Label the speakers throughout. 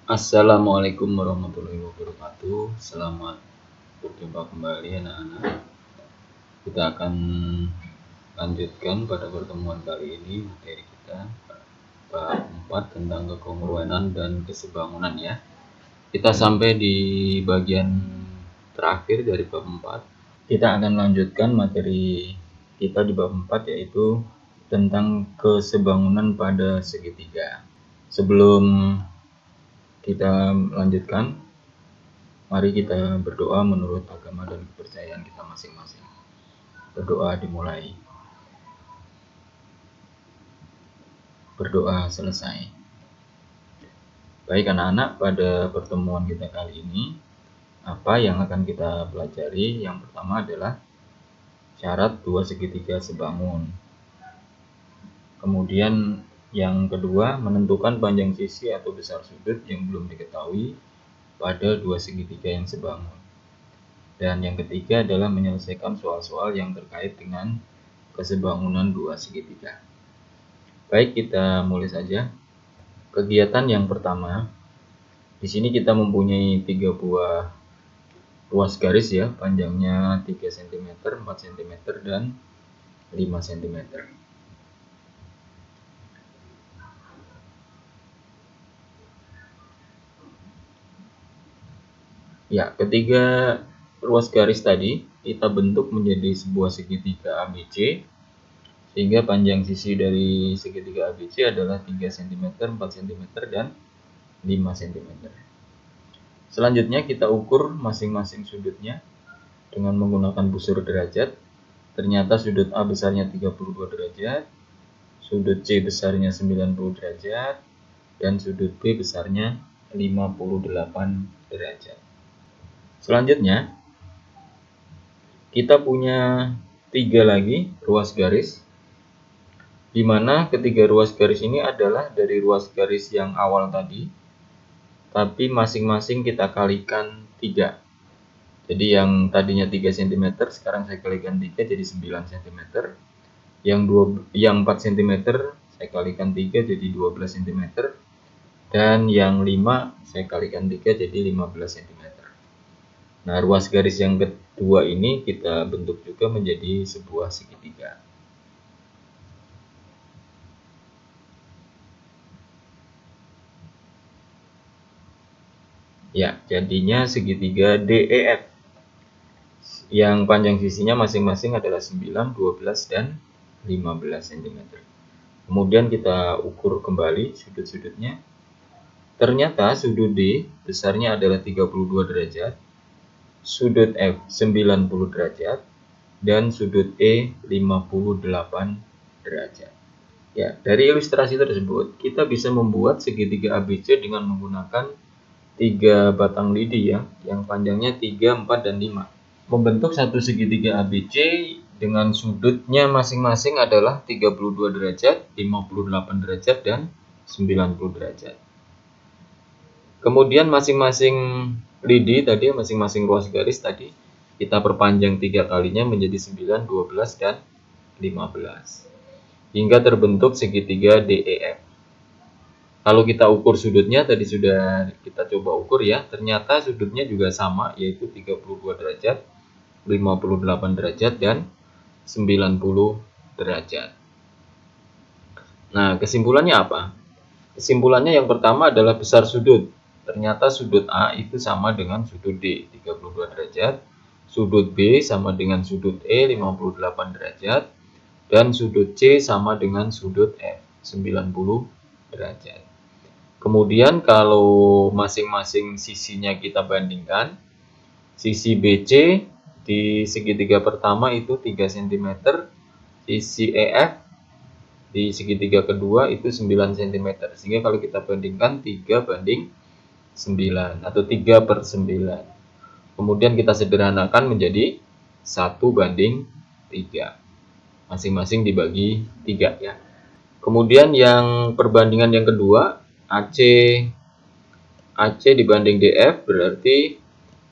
Speaker 1: Assalamualaikum warahmatullahi wabarakatuh. Selamat berjumpa kembali anak-anak. Kita akan lanjutkan pada pertemuan kali ini materi kita bab 4 tentang kekongruenan dan kesebangunan ya. Kita sampai di bagian terakhir dari bab 4. Kita akan lanjutkan materi kita di bab 4 yaitu tentang kesebangunan pada segitiga. Sebelum kita lanjutkan, mari kita berdoa menurut agama dan kepercayaan kita masing-masing. Berdoa dimulai. Berdoa selesai. Baik anak-anak, pada pertemuan kita kali ini, apa yang akan kita pelajari? Yang pertama adalah syarat dua segitiga sebangun. Kemudian yang kedua, menentukan panjang sisi atau besar sudut yang belum diketahui pada dua segitiga yang sebangun. Dan yang ketiga adalah menyelesaikan soal-soal yang terkait dengan kesebangunan dua segitiga. Baik, kita mulai saja. Kegiatan yang pertama, di sini kita mempunyai 3 buah ruas garis ya, panjangnya 3 cm, 4 cm, dan 5 cm. Ya, ketiga ruas garis tadi kita bentuk menjadi sebuah segitiga ABC, sehingga panjang sisi dari segitiga ABC adalah 3 cm, 4 cm, dan 5 cm. Selanjutnya kita ukur masing-masing sudutnya dengan menggunakan busur derajat. Ternyata sudut A besarnya 32 derajat, sudut C besarnya 90 derajat, dan sudut B besarnya 58 derajat. Selanjutnya kita punya 3 lagi ruas garis, di mana ketiga ruas garis ini adalah dari ruas garis yang awal tadi, tapi masing-masing kita kalikan 3. Jadi yang tadinya 3 cm, sekarang saya kalikan 3 jadi 9 cm. Yang 4 cm saya kalikan 3 jadi 12 cm. Dan yang 5 saya kalikan 3 jadi 15 cm. Nah, ruas garis yang kedua ini kita bentuk juga menjadi sebuah segitiga. Ya, jadinya segitiga DEF yang panjang sisinya masing-masing adalah 9, 12, dan 15 cm. Kemudian kita ukur kembali sudut-sudutnya. Ternyata sudut D besarnya adalah 32 derajat, sudut F 90 derajat, dan sudut E 58 derajat. Ya, dari ilustrasi tersebut kita bisa membuat segitiga ABC dengan menggunakan 3 batang lidi ya, yang panjangnya 3, 4, dan 5. Membentuk satu segitiga ABC dengan sudutnya masing-masing adalah 32 derajat, 58 derajat, dan 90 derajat. Kemudian masing-masing lidi tadi, masing-masing ruas garis tadi, kita perpanjang 3 kalinya menjadi 9, 12, dan 15. Hingga terbentuk segitiga DEF. Kalau kita ukur sudutnya, tadi sudah kita coba ukur ya, ternyata sudutnya juga sama, yaitu 32 derajat, 58 derajat, dan 90 derajat. Nah, kesimpulannya apa? Kesimpulannya yang pertama adalah besar sudut. Ternyata sudut A itu sama dengan sudut D, 32 derajat, sudut B sama dengan sudut E, 58 derajat, dan sudut C sama dengan sudut F, 90 derajat. Kemudian kalau masing-masing sisinya kita bandingkan, sisi BC di segitiga pertama itu 3 cm, sisi EF di segitiga kedua itu 9 cm. Sehingga kalau kita bandingkan 3 banding 9 atau 3 per 9. Kemudian kita sederhanakan menjadi 1 banding 3. Masing-masing dibagi 3 ya. Kemudian yang perbandingan yang kedua, AC dibanding DF berarti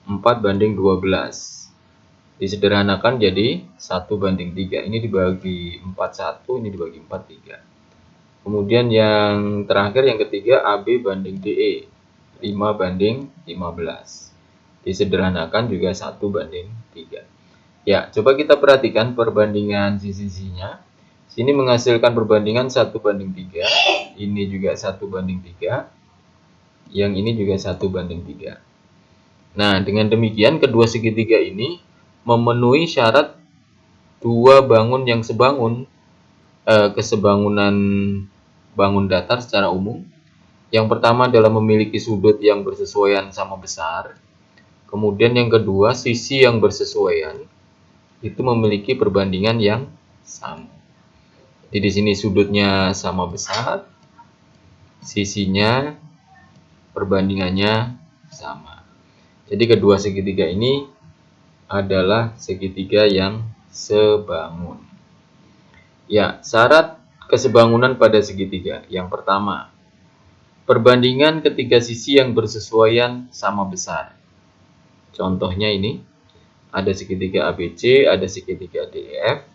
Speaker 1: 4 banding 12. Disederhanakan jadi 1 banding 3. Ini dibagi 4 1, ini dibagi 4 3. Kemudian yang terakhir yang ketiga AB banding DE. 5:15. Disederhanakan juga 1:3. Ya, coba kita perhatikan perbandingan sisi-sisinya. Sini menghasilkan perbandingan 1:3. Ini juga 1:3. Yang ini juga 1:3. Nah, dengan demikian kedua segitiga ini memenuhi syarat dua bangun yang sebangun, kesebangunan bangun datar secara umum. Yang pertama adalah memiliki sudut yang bersesuaian sama besar. Kemudian yang kedua, sisi yang bersesuaian itu memiliki perbandingan yang sama. Jadi di sini sudutnya sama besar, sisinya perbandingannya sama. Jadi kedua segitiga ini adalah segitiga yang sebangun. Ya, syarat kesebangunan pada segitiga. Yang pertama, perbandingan ketiga sisi yang bersesuaian sama besar. Contohnya ini, ada segitiga ABC, ada segitiga DEF.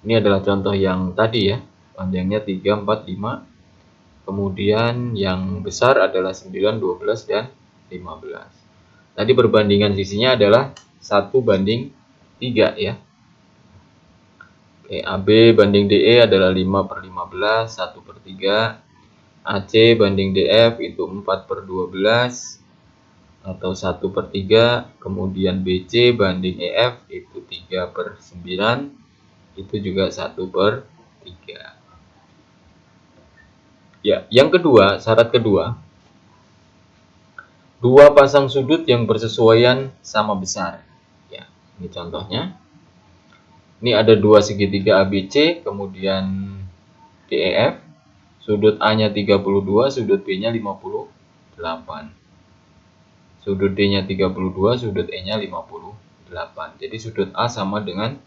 Speaker 1: Ini adalah contoh yang tadi ya, panjangnya 3, 4, 5. Kemudian yang besar adalah 9, 12, dan 15. Tadi perbandingan sisinya adalah 1:3 ya. Oke, AB banding DE adalah 5/15, 1/3. AC banding DF itu 4/12 atau 1/3. Kemudian BC banding EF itu 3/9, itu juga 1/3. Ya, yang kedua, syarat kedua, dua pasang sudut yang bersesuaian sama besar. Ya, ini contohnya. Ini ada dua segitiga ABC, kemudian DEF. Sudut A-nya 32, sudut B-nya 58. Sudut D-nya 32, sudut E-nya 58. Jadi sudut A sama dengan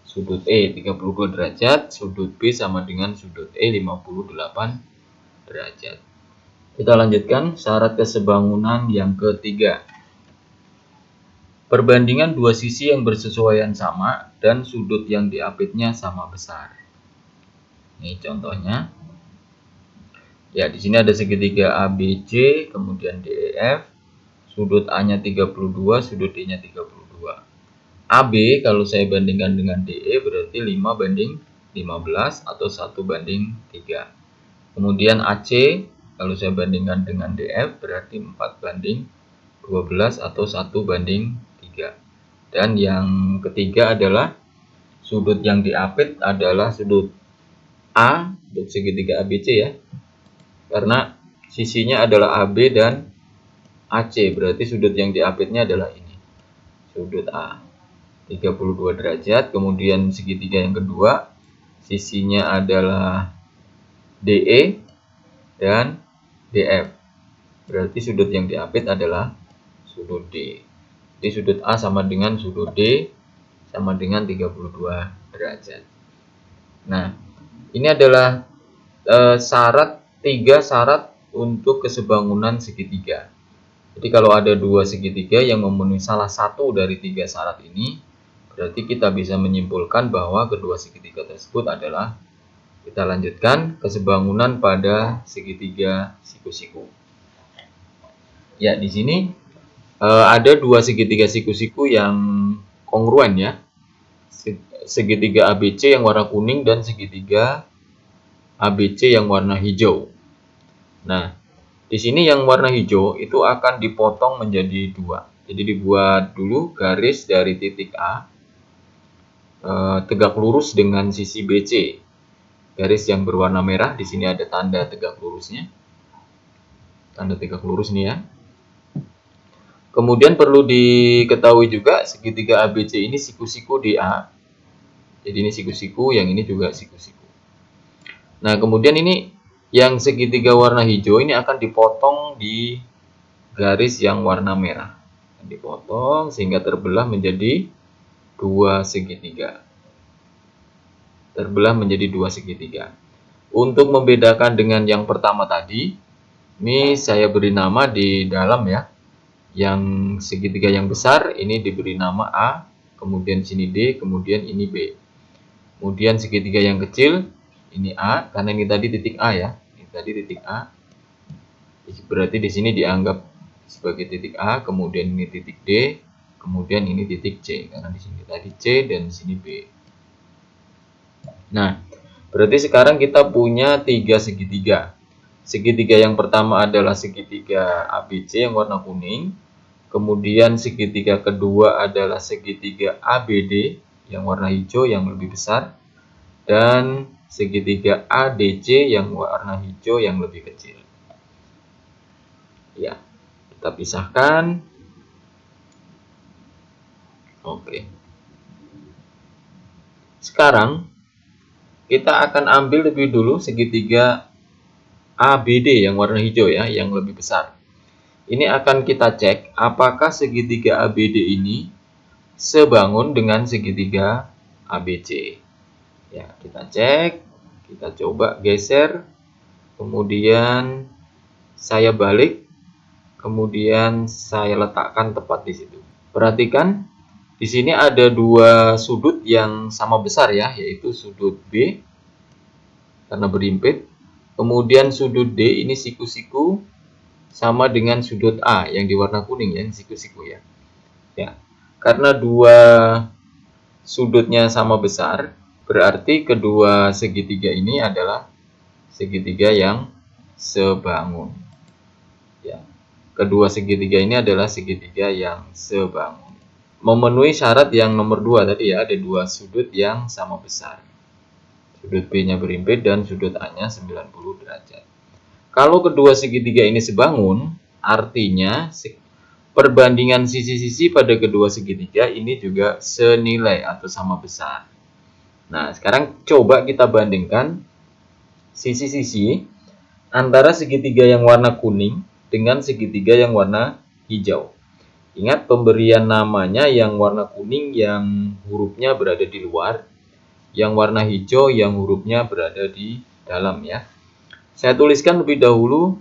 Speaker 1: sudut E 32 derajat, sudut B sama dengan sudut E 58 derajat. Kita lanjutkan syarat kesebangunan yang ketiga. Perbandingan dua sisi yang bersesuaian sama dan sudut yang diapitnya sama besar. Ini contohnya. Ya, di sini ada segitiga ABC, kemudian DEF. Sudut A-nya 32, sudut D-nya 32. AB kalau saya bandingkan dengan DE berarti 5:15 atau 1:3. Kemudian AC kalau saya bandingkan dengan DF berarti 4:12 atau 1:3. Dan yang ketiga adalah sudut yang diapit adalah sudut A untuk segitiga ABC ya. Karena sisinya adalah AB dan AC, berarti sudut yang diapitnya adalah ini. Sudut A 32 derajat, kemudian segitiga yang kedua sisinya adalah DE dan DF. Berarti sudut yang diapit adalah sudut D. Jadi sudut A sama dengan sudut D sama dengan 32 derajat. Nah, ini adalah tiga syarat untuk kesebangunan segitiga. Jadi kalau ada dua segitiga yang memenuhi salah satu dari tiga syarat ini, berarti kita bisa menyimpulkan bahwa kedua segitiga tersebut adalah, kita lanjutkan, kesebangunan pada segitiga siku-siku. Ya, di sini ada dua segitiga siku-siku yang kongruen ya. Segitiga ABC yang warna kuning dan segitiga ABC yang warna hijau. Nah, di sini yang warna hijau itu akan dipotong menjadi dua. Jadi dibuat dulu garis dari titik A tegak lurus dengan sisi BC. Garis yang berwarna merah, di sini ada tanda tegak lurusnya. Tanda tegak lurus nih ya. Kemudian perlu diketahui juga segitiga ABC ini siku-siku di A. Jadi ini siku-siku, yang ini juga siku-siku. Nah, kemudian ini yang segitiga warna hijau ini akan dipotong di garis yang warna merah. Dipotong sehingga terbelah menjadi dua segitiga. Terbelah menjadi dua segitiga. Untuk membedakan dengan yang pertama tadi, ini saya beri nama di dalam ya. Yang segitiga yang besar ini diberi nama A, kemudian sini D, kemudian ini B. Kemudian segitiga yang kecil ini A, karena ini tadi titik A ya. Ini tadi titik A. Berarti di sini dianggap sebagai titik A, kemudian ini titik D, kemudian ini titik C, karena di sini tadi C dan di sini B. Nah, berarti sekarang kita punya 3 segitiga. Segitiga yang pertama adalah segitiga ABC yang warna kuning. Kemudian segitiga kedua adalah segitiga ABD yang warna hijau yang lebih besar. Dan segitiga ADC yang warna hijau yang lebih kecil. Ya, kita pisahkan. Oke. Sekarang kita akan ambil lebih dulu segitiga ABD yang warna hijau ya, yang lebih besar. Ini akan kita cek apakah segitiga ABD ini sebangun dengan segitiga ABC. Ya, kita cek, kita coba geser, kemudian saya balik, kemudian saya letakkan tepat di situ. Perhatikan, di sini ada dua sudut yang sama besar ya, yaitu sudut B karena berimpit. Kemudian sudut D ini siku-siku sama dengan sudut A yang di warna kuning ya, siku-siku ya. Ya, karena dua sudutnya sama besar, berarti kedua segitiga ini adalah segitiga yang sebangun. Ya, kedua segitiga ini adalah segitiga yang sebangun. Memenuhi syarat yang nomor 2 tadi ya, ada dua sudut yang sama besar. Sudut B-nya berimpit dan sudut A-nya 90 derajat. Kalau kedua segitiga ini sebangun, artinya perbandingan sisi-sisi pada kedua segitiga ini juga senilai atau sama besar. Nah, sekarang coba kita bandingkan sisi-sisi antara segitiga yang warna kuning dengan segitiga yang warna hijau. Ingat pemberian namanya yang warna kuning yang hurufnya berada di luar, yang warna hijau yang hurufnya berada di dalam ya. Saya tuliskan lebih dahulu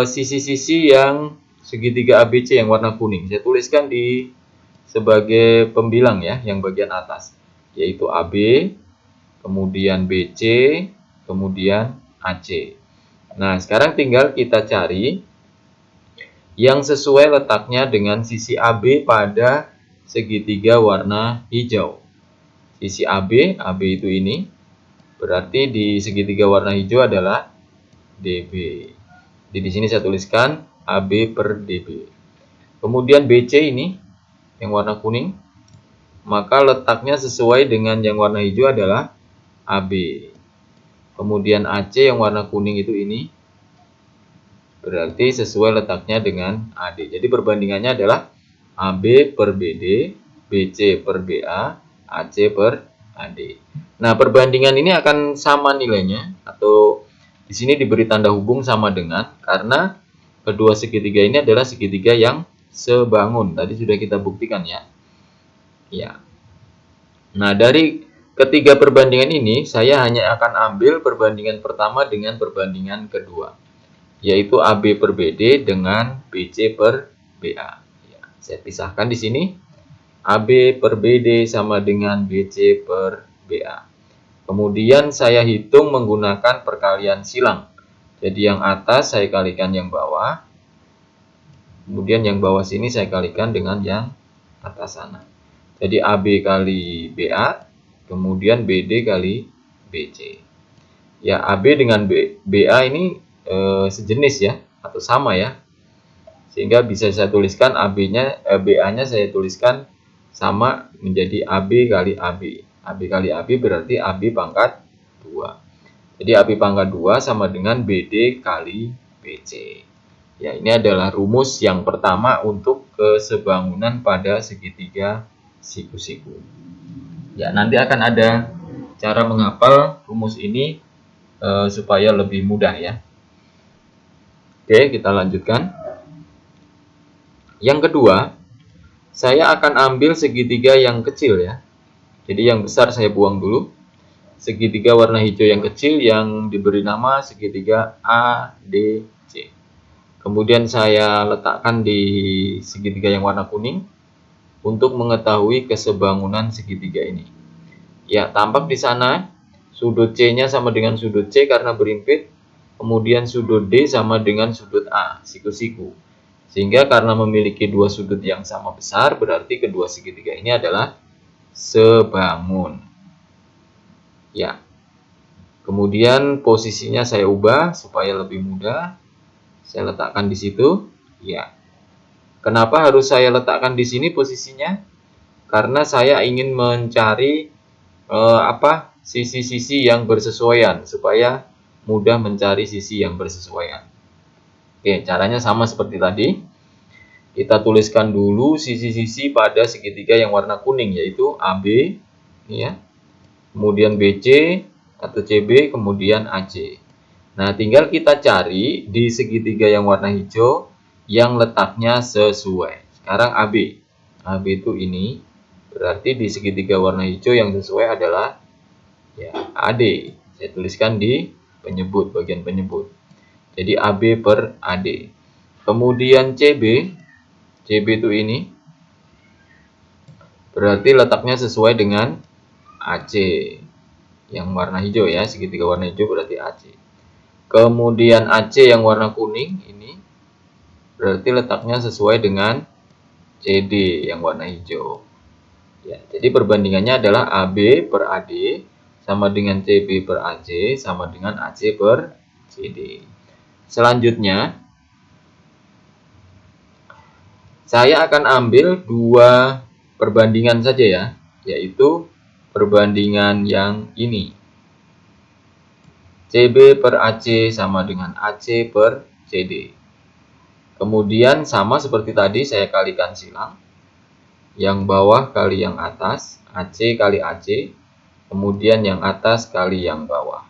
Speaker 1: sisi-sisi yang segitiga ABC yang warna kuning. Saya tuliskan di sebagai pembilang ya, yang bagian atas, yaitu AB, kemudian BC, kemudian AC. Nah, sekarang tinggal kita cari yang sesuai letaknya dengan sisi AB pada segitiga warna hijau. Sisi AB itu ini, berarti di segitiga warna hijau adalah DB. Jadi di sini saya tuliskan AB per DB. Kemudian BC ini, yang warna kuning, maka letaknya sesuai dengan yang warna hijau adalah AB. Kemudian AC yang warna kuning itu ini, berarti sesuai letaknya dengan AD. Jadi perbandingannya adalah AB per BD, BC per BA, AC per AD. Nah, perbandingan ini akan sama nilainya, atau di sini diberi tanda hubung sama dengan, karena kedua segitiga ini adalah segitiga yang sebangun. Tadi sudah kita buktikan ya. Ya. Nah, dari ketiga perbandingan ini, saya hanya akan ambil perbandingan pertama dengan perbandingan kedua, yaitu AB per BD dengan BC per BA. Ya, saya pisahkan di sini. AB per BD sama dengan BC per BA. Kemudian saya hitung menggunakan perkalian silang. Jadi yang atas saya kalikan yang bawah. Kemudian yang bawah sini saya kalikan dengan yang atas sana. Jadi AB kali BA, kemudian BD kali BC. Ya, AB dengan BA ini sejenis ya, atau sama ya, sehingga bisa saya tuliskan BA-nya saya tuliskan sama menjadi AB kali AB. AB kali AB berarti AB pangkat 2. Jadi AB pangkat 2 sama dengan BD kali BC. Ya, ini adalah rumus yang pertama untuk kesebangunan pada segitiga siku-siku. Ya, nanti akan ada cara menghafal rumus ini supaya lebih mudah ya. Oke, kita lanjutkan. Yang kedua, saya akan ambil segitiga yang kecil ya. Jadi yang besar saya buang dulu. Segitiga warna hijau yang kecil yang diberi nama segitiga ADC. Kemudian saya letakkan di segitiga yang warna kuning untuk mengetahui kesebangunan segitiga ini. Ya, tampak di sana sudut C-nya sama dengan sudut C karena berimpit. kemudian sudut D sama dengan sudut A, siku-siku. Sehingga karena memiliki dua sudut yang sama besar, berarti kedua segitiga ini adalah sebangun. Ya. Kemudian posisinya saya ubah supaya lebih mudah. Saya letakkan di situ. Ya. Kenapa harus saya letakkan di sini posisinya? Karena saya ingin mencari sisi-sisi yang bersesuaian supaya mudah mencari sisi yang bersesuaian. Oke, caranya sama seperti tadi. Kita tuliskan dulu sisi-sisi pada segitiga yang warna kuning, yaitu AB, ini ya. Kemudian BC atau CB, kemudian AC. Nah, tinggal kita cari di segitiga yang warna hijau yang letaknya sesuai. Sekarang AB. AB itu ini. Berarti di segitiga warna hijau yang sesuai adalah ya AD. Saya tuliskan di penyebut, bagian penyebut. Jadi AB per AD. Kemudian CB. CB itu ini. Berarti letaknya sesuai dengan AC. Yang warna hijau ya, segitiga warna hijau berarti AC. Kemudian AC yang warna kuning ini berarti letaknya sesuai dengan CD yang warna hijau. Ya, jadi perbandingannya adalah AB per AD sama dengan CB per AC sama dengan AC per CD. Selanjutnya, saya akan ambil dua perbandingan saja ya, yaitu perbandingan yang ini. CB per AC sama dengan AC per CD. Kemudian sama seperti tadi saya kalikan silang. Yang bawah kali yang atas, AC kali AC. Kemudian yang atas kali yang bawah.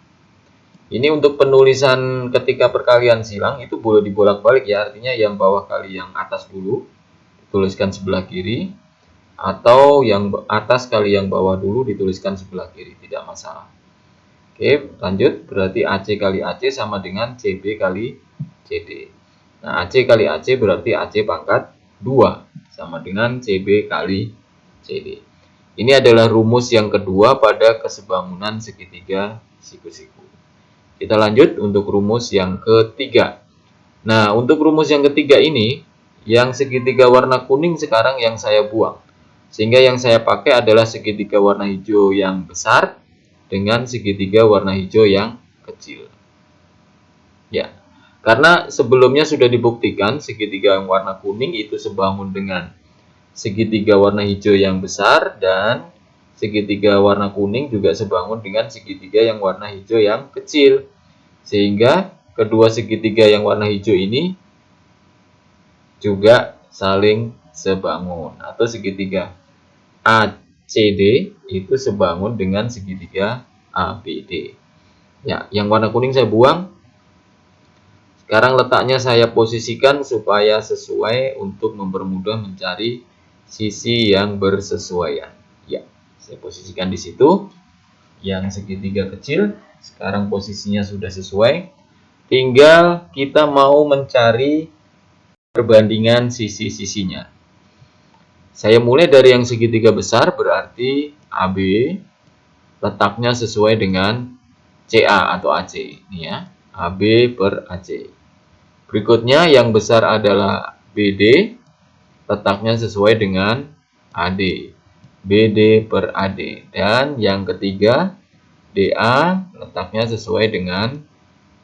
Speaker 1: Ini untuk penulisan ketika perkalian silang itu boleh dibolak-balik ya. Artinya yang bawah kali yang atas dulu. Dituliskan sebelah kiri. Atau yang atas kali yang bawah dulu dituliskan sebelah kiri. Tidak masalah. Oke, lanjut. Berarti AC kali AC sama dengan CB kali CD. Nah, AC kali AC berarti AC pangkat 2 sama dengan CB kali CD. Ini adalah rumus yang kedua pada kesebangunan segitiga siku-siku. Kita lanjut untuk rumus yang ketiga. Nah, untuk rumus yang ketiga ini, yang segitiga warna kuning sekarang yang saya buang. Sehingga yang saya pakai adalah segitiga warna hijau yang besar dengan segitiga warna hijau yang kecil. Ya, karena sebelumnya sudah dibuktikan segitiga yang warna kuning itu sebangun dengan segitiga warna hijau yang besar dan segitiga warna kuning juga sebangun dengan segitiga yang warna hijau yang kecil. Sehingga kedua segitiga yang warna hijau ini juga saling sebangun atau segitiga ACD itu sebangun dengan segitiga ABD. Ya, yang warna kuning saya buang. Sekarang letaknya saya posisikan supaya sesuai untuk mempermudah mencari sisi yang bersesuaian. Ya, saya posisikan di situ. Yang segitiga kecil, sekarang posisinya sudah sesuai. Tinggal kita mau mencari perbandingan sisi-sisinya. Saya mulai dari yang segitiga besar, berarti AB letaknya sesuai dengan CA atau AC. Ini ya, AB per AC. Berikutnya yang besar adalah BD, letaknya sesuai dengan AD. BD per AD. Dan yang ketiga, DA, letaknya sesuai dengan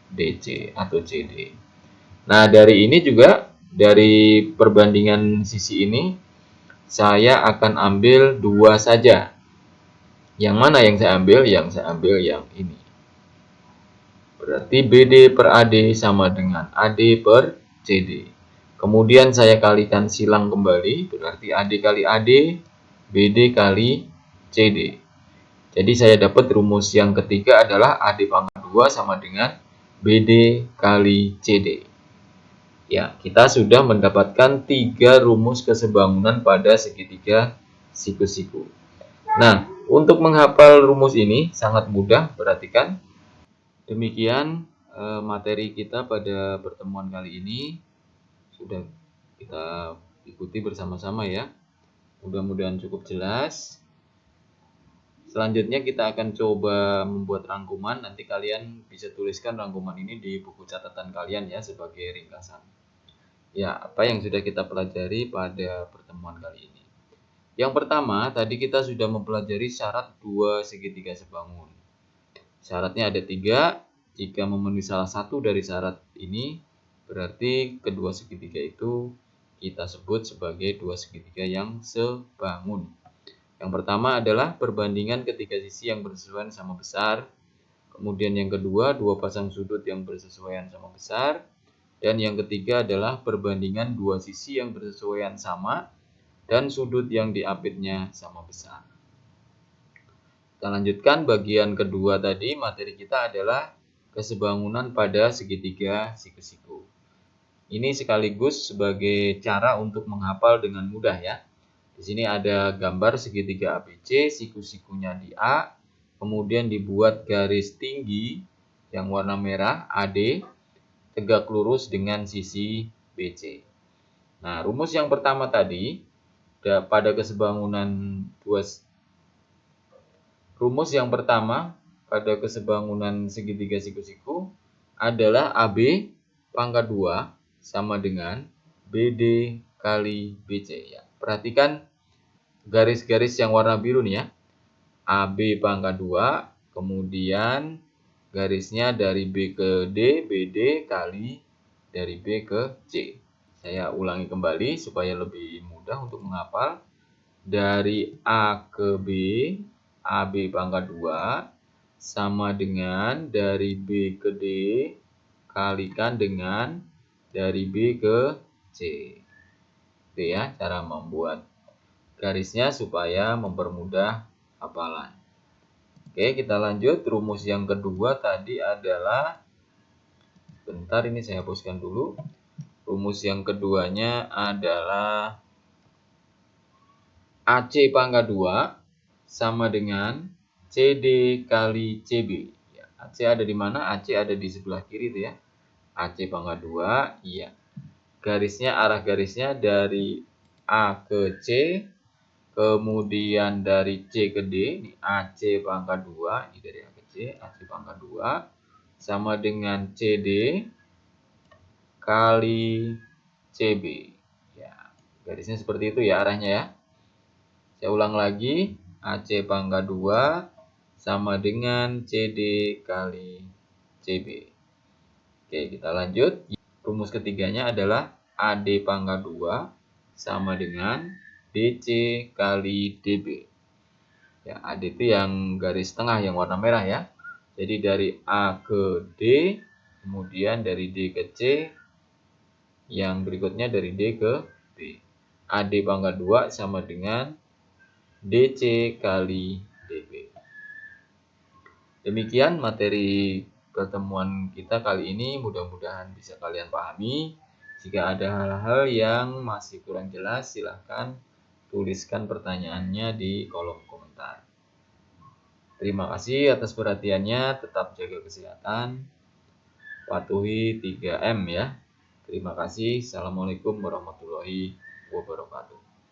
Speaker 1: DC atau CD. Nah, dari ini juga, dari perbandingan sisi ini, saya akan ambil dua saja. Yang mana yang saya ambil? Yang saya ambil yang ini. Berarti BD per AD sama dengan AD per CD. Kemudian saya kalikan silang kembali, berarti AD kali AD, BD kali CD. Jadi saya dapat rumus yang ketiga adalah AD pangkat 2 sama dengan BD kali CD. Ya, kita sudah mendapatkan 3 rumus kesebangunan pada segitiga siku-siku. Nah, untuk menghafal rumus ini sangat mudah, perhatikan. Demikian materi kita pada pertemuan kali ini. Sudah kita ikuti bersama-sama ya. Mudah-mudahan cukup jelas. Selanjutnya kita akan coba membuat rangkuman. Nanti kalian bisa tuliskan rangkuman ini di buku catatan kalian ya sebagai ringkasan. Ya, apa yang sudah kita pelajari pada pertemuan kali ini. Yang pertama, tadi kita sudah mempelajari syarat dua segitiga sebangun. Syaratnya ada 3. Jika memenuhi salah satu dari syarat ini, berarti kedua segitiga itu kita sebut sebagai dua segitiga yang sebangun. Yang pertama adalah perbandingan ketiga sisi yang bersesuaian sama besar. Kemudian yang kedua, dua pasang sudut yang bersesuaian sama besar. Dan yang ketiga adalah perbandingan dua sisi yang bersesuaian sama dan sudut yang diapitnya sama besar. Kita lanjutkan bagian kedua tadi, materi kita adalah kesebangunan pada segitiga siku-siku. Ini sekaligus sebagai cara untuk menghafal dengan mudah ya. Di sini ada gambar segitiga ABC, siku-sikunya di A, kemudian dibuat garis tinggi yang warna merah AD, tegak lurus dengan sisi BC. Nah, rumus yang pertama tadi pada kesebangunan rumus yang pertama pada kesebangunan segitiga siku-siku adalah AB pangkat 2 sama dengan BD kali BC ya. Perhatikan garis-garis yang warna biru nih ya. AB pangkat 2, kemudian garisnya dari B ke D, BD kali dari B ke C. Saya ulangi kembali supaya lebih mudah untuk menghafal. Dari A ke B, AB pangkat 2 sama dengan dari B ke D kalikan dengan dari B ke C. Itu ya cara membuat garisnya supaya mempermudah hafalan. Oke, kita lanjut. Rumus yang kedua tadi adalah, bentar ini saya hapuskan dulu. Rumus yang keduanya adalah AC pangkat 2 sama dengan CD kali CB. Ya, AC ada di mana? AC ada di sebelah kiri itu ya. AC pangkat 2, iya. Arah garisnya dari A ke C, kemudian dari C ke D, ini AC pangkat 2, ini dari A ke C, AC pangkat 2, sama dengan CD kali CB. Ya, garisnya seperti itu ya arahnya ya. Saya ulang lagi, AC pangkat 2 sama dengan CD kali CB. Oke, kita lanjut. Rumus ketiganya adalah AD pangkat 2 sama dengan DC kali DB. Ya, AD itu yang garis tengah yang warna merah ya. Jadi dari A ke D, kemudian dari D ke C, yang berikutnya dari D ke B. AD pangkat 2 sama dengan DC kali DB. Demikian materi pertemuan kita kali ini, mudah-mudahan bisa kalian pahami. Jika ada hal-hal yang masih kurang jelas, silahkan tuliskan pertanyaannya di kolom komentar. Terima kasih atas perhatiannya, tetap jaga kesehatan, patuhi 3M ya. Terima kasih. Assalamualaikum warahmatullahi wabarakatuh.